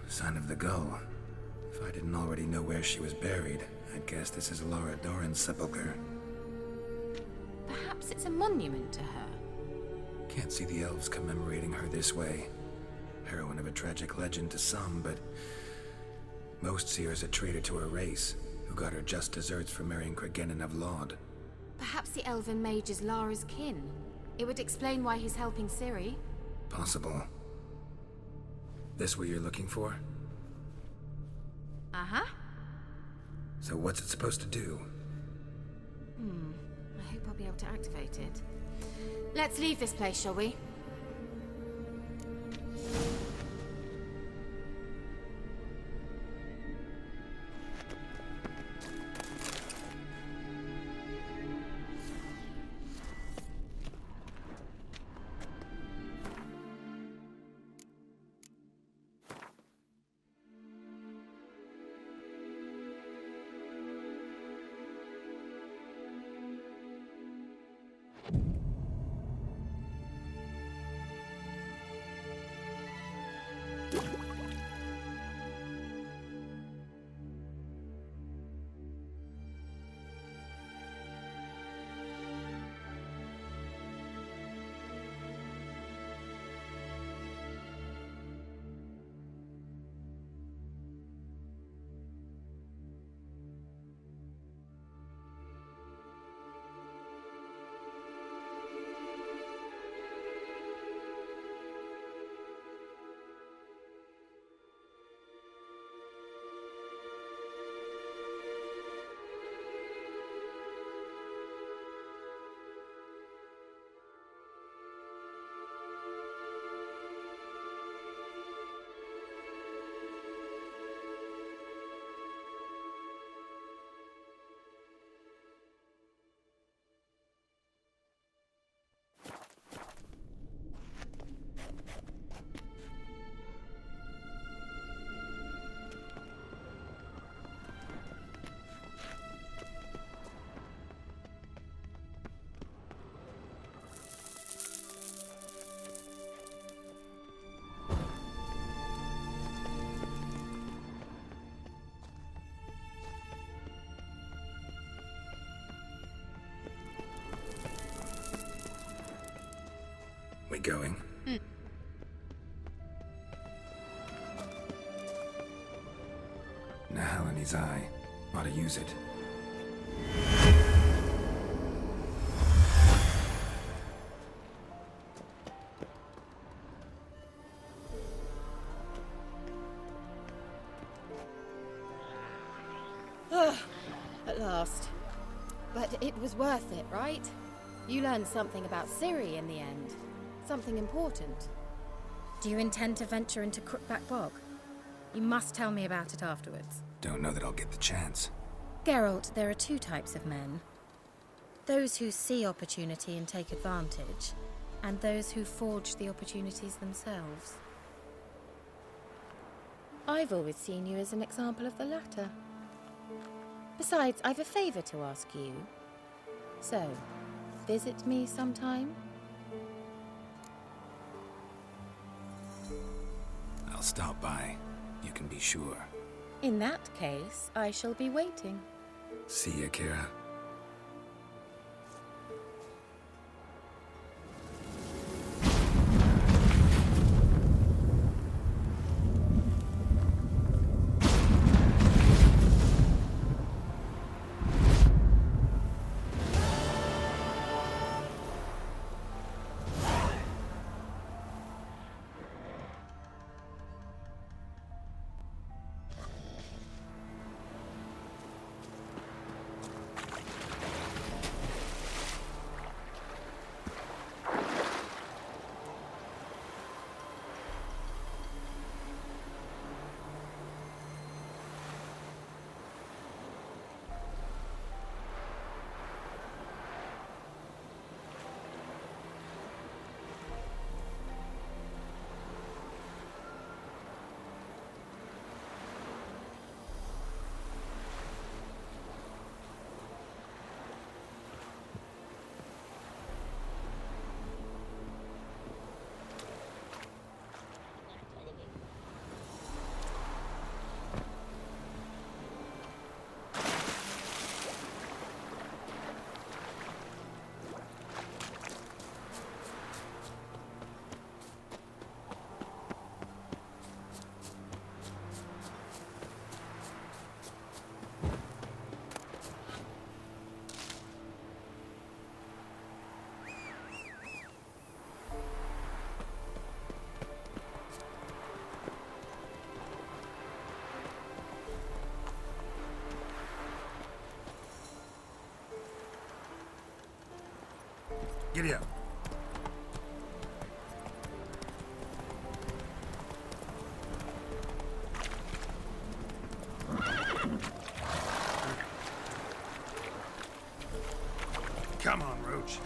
Sign of the gull. If I didn't already know where she was buried, I'd guess this is Laura Doran's sepulcher. Perhaps it's a monument to her. Can't see the elves commemorating her this way. Heroine of a tragic legend to some, but most see her as a traitor to her race, who got her just deserts for marrying Cregennan of Laud. Perhaps the elven mage is Lara's kin. It would explain why he's helping Ciri. Possible. This what you're looking for? Uh-huh. So what's it supposed to do? I hope I'll be able to activate it. Let's leave this place, shall we? We going? Nahalani's eye. Ought to use it. At last. But it was worth it, right? You learned something about Ciri in the end. Something important. Do you intend to venture into Crookback Bog? You must tell me about it afterwards. Don't know that I'll get the chance. Geralt, there are two types of men. Those who see opportunity and take advantage, and those who forge the opportunities themselves. I've always seen you as an example of the latter. Besides, I've a favor to ask you. So, visit me sometime? I'll stop by. You can be sure. In that case, I shall be waiting. See ya, Kira. Giddy up. Come on, Roach.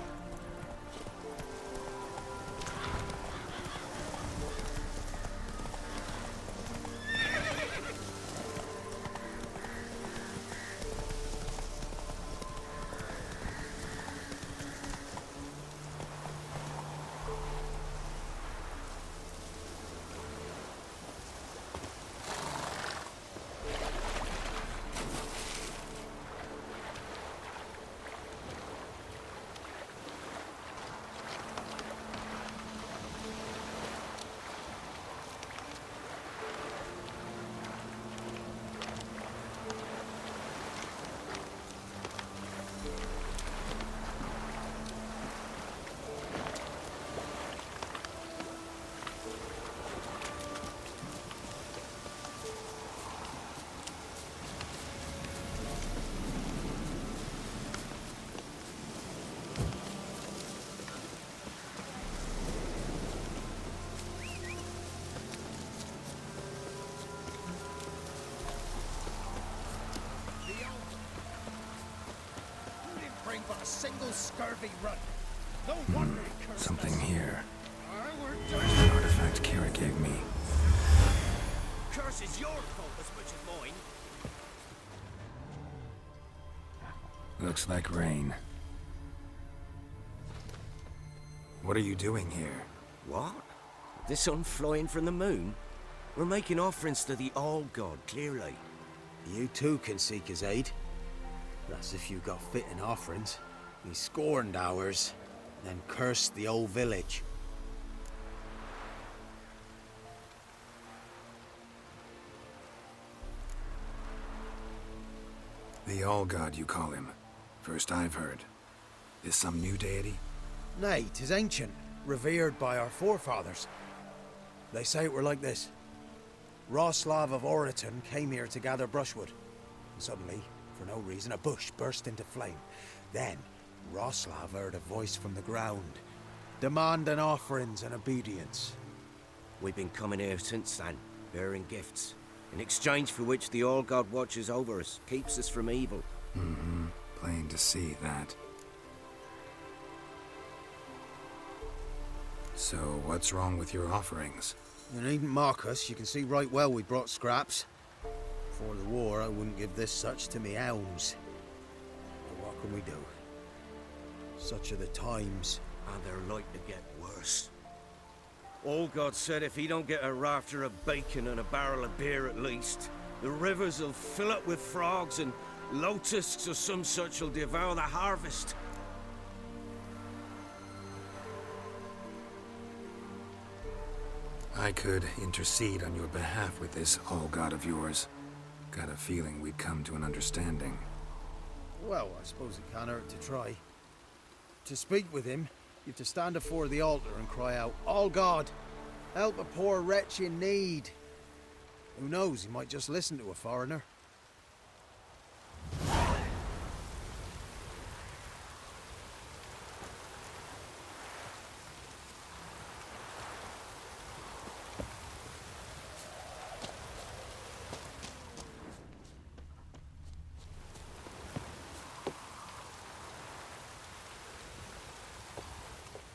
But a single scurvy run. No wonder he cursed Something us. here. We're Where's the artifact Kira gave me? Curse is your fault as much as mine. Looks like rain. What are you doing here? What? The sun flying from the moon? We're making offerings to the All-God, clearly. You too can seek his aid. That's if you got fitting offerings. He scorned ours, then cursed the old village. The All-God, you call him. First I've heard. Is some new deity? Nay, 'tis ancient, revered by our forefathers. They say it were like this. Roslav of Oriton came here to gather brushwood. And suddenly, for no reason, a bush burst into flame. Then, Roslav heard a voice from the ground, demanding offerings and obedience. We've been coming here since then, bearing gifts, in exchange for which the All-God watches over us, keeps us from evil. Mm-hmm. Plain to see that. So, what's wrong with your offerings? You needn't mock us, you can see right well we brought scraps. Before the war, I wouldn't give this such to me elms. But what can we do? Such are the times. And they're like to get worse. All-God said if he don't get a rafter of bacon and a barrel of beer at least, the rivers will fill up with frogs and locusts or some such will devour the harvest. I could intercede on your behalf with this All-God of yours. Got a feeling we'd come to an understanding. Well, I suppose it can't hurt to try. To speak with him, you have to stand before the altar and cry out, "All God, help a poor wretch in need." Who knows, he might just listen to a foreigner.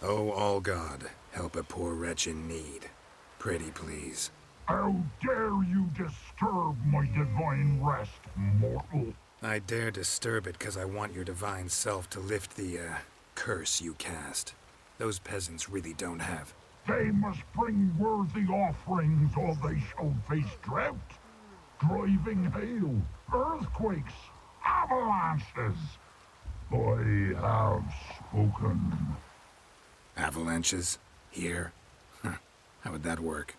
Oh, All-God, help a poor wretch in need. Pretty please. How dare you disturb my divine rest, mortal? I dare disturb it because I want your divine self to lift the, curse you cast. Those peasants really don't have. They must bring worthy offerings or they shall face drought, driving hail, earthquakes, avalanches. I have spoken. Avalanches? Here? How would that work?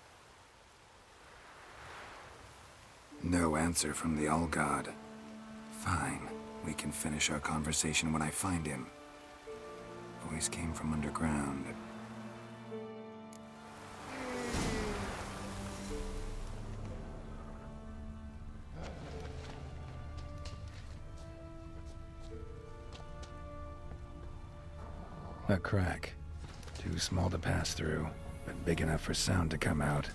No answer from the All-God. Fine. We can finish our conversation when I find him. Voice came from underground. A crack. Too small to pass through, but big enough for sound to come out.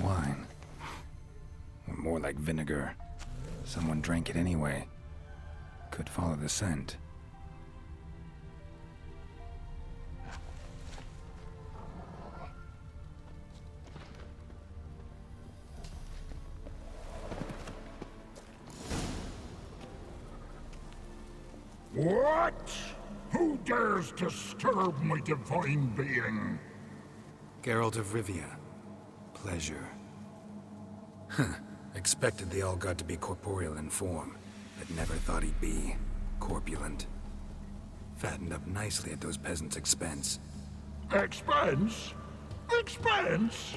Wine. Or more like vinegar. Someone drank it anyway. Could follow the scent. What? Who dares disturb my divine being? Geralt of Rivia. Pleasure. Expected the All-God to be corporeal in form, but never thought he'd be corpulent. Fattened up nicely at those peasants' expense. Expense? Expense?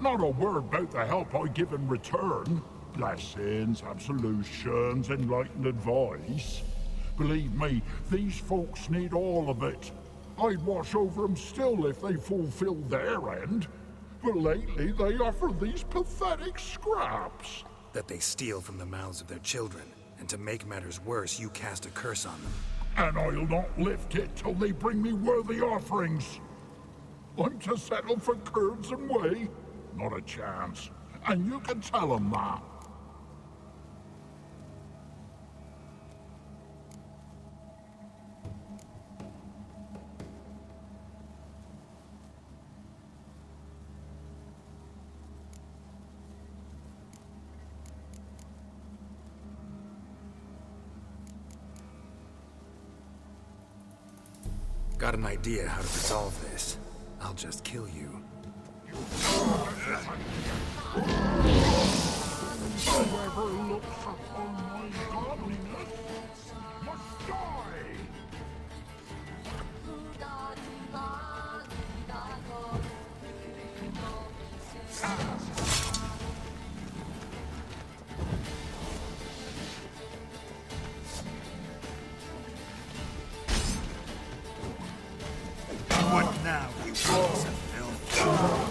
Not a word about the help I give in return. Blessings, absolutions, enlightened advice. Believe me, these folks need all of it. I'd watch over them still if they fulfilled their end. But lately they offer these pathetic scraps. That they steal from the mouths of their children, and to make matters worse, you cast a curse on them. And I'll not lift it till they bring me worthy offerings. I'm to settle for curds and whey? Not a chance. And you can tell them that. Got an idea how to resolve this. I'll just kill you. Whoever looks upon my godliness must die! What now, you piece of filth?